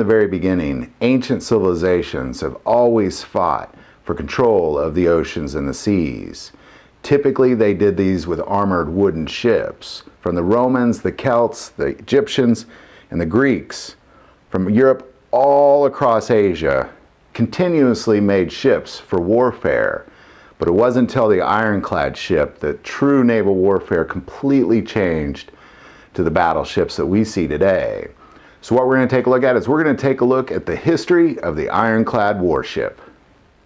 the very beginning, ancient civilizations have always fought for control of the oceans and the seas. Typically, they did these with armored wooden ships. From the Romans, the Celts, the Egyptians, and the Greeks, from Europe all across Asia, continuously made ships for warfare. But it wasn't until the ironclad ship that true naval warfare completely changed to the battleships that we see today. So what we're going to take a look at is we're going to take a look at the history of the ironclad warship.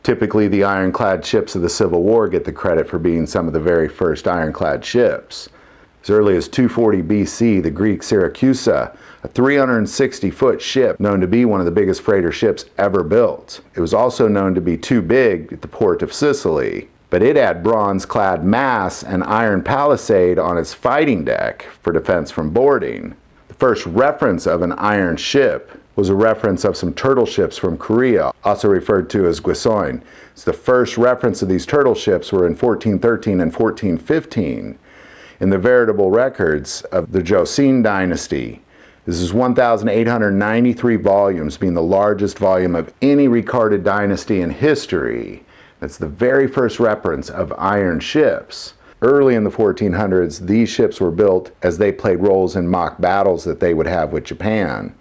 Typically, the ironclad ships of the Civil War get the credit for being some of the very first ironclad ships. As early as 240 BC, the Greek Syracusa, a 360-foot ship known to be one of the biggest freighter ships ever built. It was also known to be too big at the port of Sicily, but it had bronze-clad masts and iron palisade on its fighting deck for defense from boarding. The first reference of an iron ship was a reference of some turtle ships from Korea, also referred to as Guisoin. So the first reference of these turtle ships were in 1413 and 1415 in the veritable records of the Joseon dynasty. This is 1,893 volumes, being the largest volume of any recorded dynasty in history. That's the very first reference of iron ships. Early in the 1400s, these ships were built as they played roles in mock battles that they would have with Japan.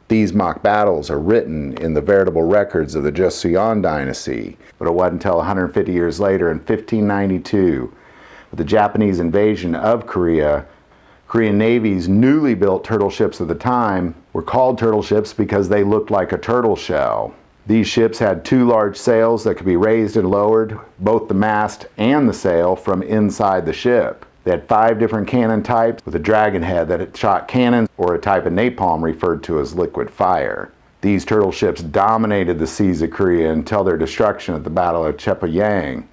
These mock battles are written in the veritable records of the Joseon dynasty. But it wasn't until 150 years later, in 1592, with the Japanese invasion of Korea, Korean Navy's newly built turtle ships of the time were called turtle ships because they looked like a turtle shell. These ships had two large sails that could be raised and lowered, both the mast and the sail, from inside the ship. They had 5 different cannon types with a dragon head that shot cannons, or a type of napalm referred to as liquid fire. These turtle ships dominated the seas of Korea until their destruction at the Battle of Cheobyang,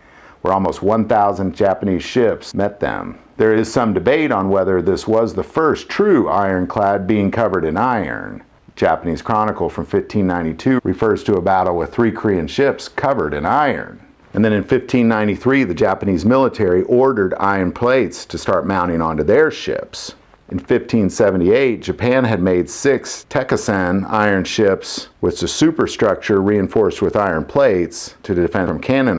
where almost 1,000 Japanese ships met them. There is some debate on whether this was the first true ironclad being covered in iron. Japanese Chronicle from 1592 refers to a battle with 3 Korean ships covered in iron. And then in 1593, the Japanese military ordered iron plates to start mounting onto their ships. In 1578, Japan had made 6 Tekasan iron ships with a superstructure reinforced with iron plates to defend from cannon.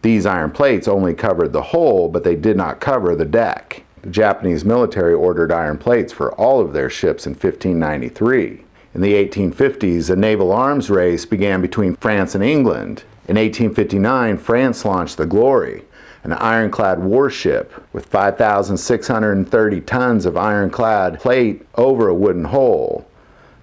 These iron plates only covered the hull, but they did not cover the deck. The Japanese military ordered iron plates for all of their ships in 1593. In the 1850s, a naval arms race began between France and England. In 1859, France launched the Glory, an ironclad warship with 5,630 tons of ironclad plate over a wooden hull.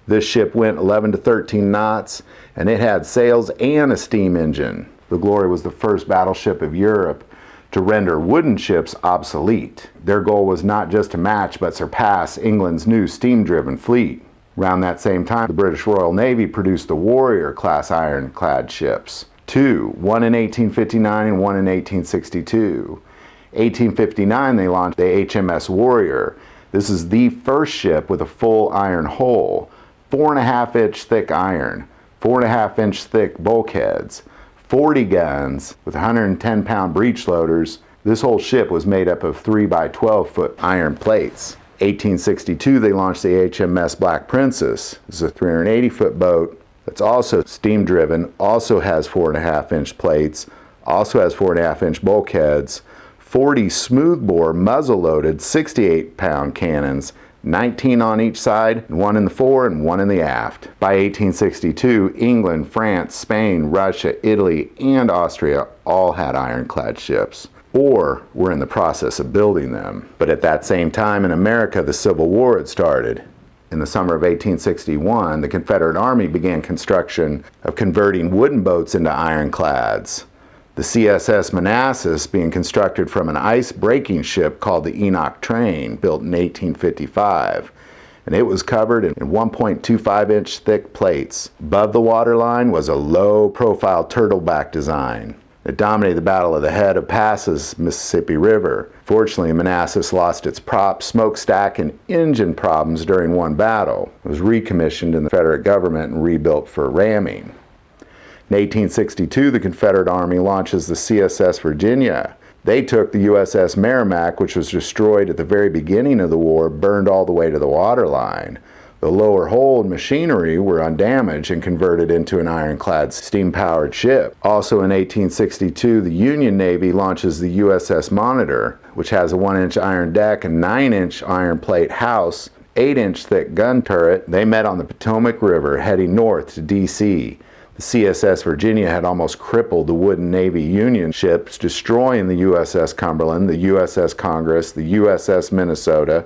This ship went 11 to 13 knots, and it had sails and a steam engine. The Glory was the first battleship of Europe to render wooden ships obsolete. Their goal was not just to match but surpass England's new steam-driven fleet. Around that same time, the British Royal Navy produced the Warrior-class ironclad ships. 2, one in 1859 and one in 1862. 1859, they launched the HMS Warrior. This is the first ship with a full iron hull, 4.5-inch thick iron, 4.5-inch thick bulkheads, 40 guns with 110-pound breech loaders. This whole ship was made up of 3 by 12-foot iron plates. 1862, they launched the HMS Black Princess. This is a 380-foot boat that's also steam-driven, also has 4.5-inch plates, also has 4.5-inch bulkheads, 40 smoothbore muzzle-loaded 68-pound cannons, 19 on each side, 1 in the fore and 1 in the aft. By 1862, England, France, Spain, Russia, Italy, and Austria all had ironclad ships, or were in the process of building them. But at that same time in America, the Civil War had started. In the summer of 1861, the Confederate Army began construction of converting wooden boats into ironclads. The CSS Manassas being constructed from an ice-breaking ship called the Enoch Train, built in 1855. And it was covered in 1.25-inch thick plates. Above the waterline was a low-profile turtleback design. It dominated the Battle of the Head of Passes, Mississippi River. Fortunately, Manassas lost its prop, smokestack, and engine problems during one battle. It was recommissioned in the Confederate government and rebuilt for ramming. In 1862, the Confederate Army launches the CSS Virginia. They took the USS Merrimack, which was destroyed at the very beginning of the war, burned all the way to the waterline. The lower hold machinery were undamaged and converted into an ironclad steam-powered ship. Also in 1862, the Union Navy launches the USS Monitor, which has a 1-inch iron deck, a 9-inch iron plate house, 8-inch thick gun turret. They met on the Potomac River heading north to D.C. The CSS Virginia had almost crippled the wooden Navy Union ships, destroying the USS Cumberland, the USS Congress, the USS Minnesota.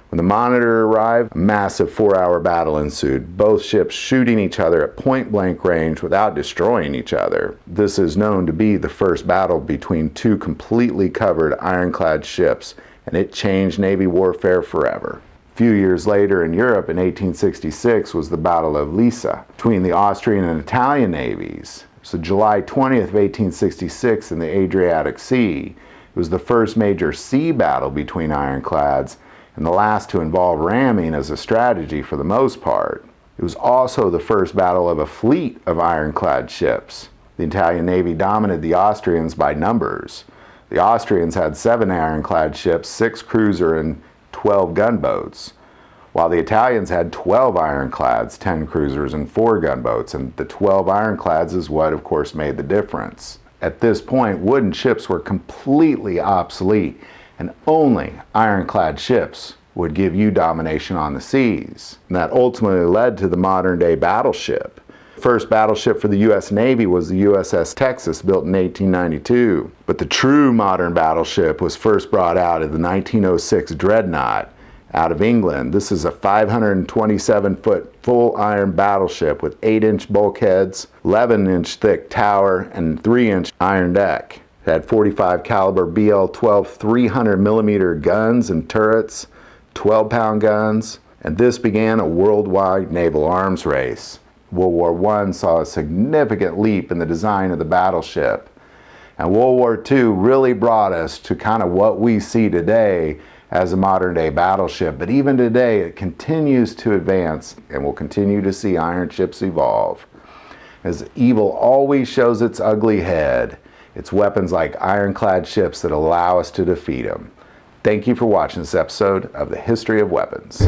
When the Monitor arrived, a massive 4-hour battle ensued, both ships shooting each other at point-blank range without destroying each other. This is known to be the first battle between two completely covered ironclad ships, and it changed Navy warfare forever. A few years later in Europe, in 1866, was the Battle of Lissa between the Austrian and Italian navies. So July 20th of 1866 in the Adriatic Sea. It was the first major sea battle between ironclads, and the last to involve ramming as a strategy for the most part. It was also the first battle of a fleet of ironclad ships. The Italian Navy dominated the Austrians by numbers. The Austrians had 7 ironclad ships, 6 cruiser and 12 gunboats, while the Italians had 12 ironclads, 10 cruisers, and 4 gunboats, and the 12 ironclads is what, of course, made the difference. At this point, wooden ships were completely obsolete, and only ironclad ships would give you domination on the seas. And that ultimately led to the modern-day battleship. The first battleship for the U.S. Navy was the USS Texas, built in 1892. But the true modern battleship was first brought out of the 1906 Dreadnought out of England. This is a 527-foot full iron battleship with 8-inch bulkheads, 11-inch thick tower, and 3-inch iron deck. It had 45 caliber BL-12 300mm guns and turrets, 12-pound guns, and this began a worldwide naval arms race. World War I saw a significant leap in the design of the battleship. And World War II really brought us to kind of what we see today as a modern-day battleship. But even today, it continues to advance, and we'll continue to see iron ships evolve. As evil always shows its ugly head, it's weapons like ironclad ships that allow us to defeat them. Thank you for watching this episode of The History of Weapons.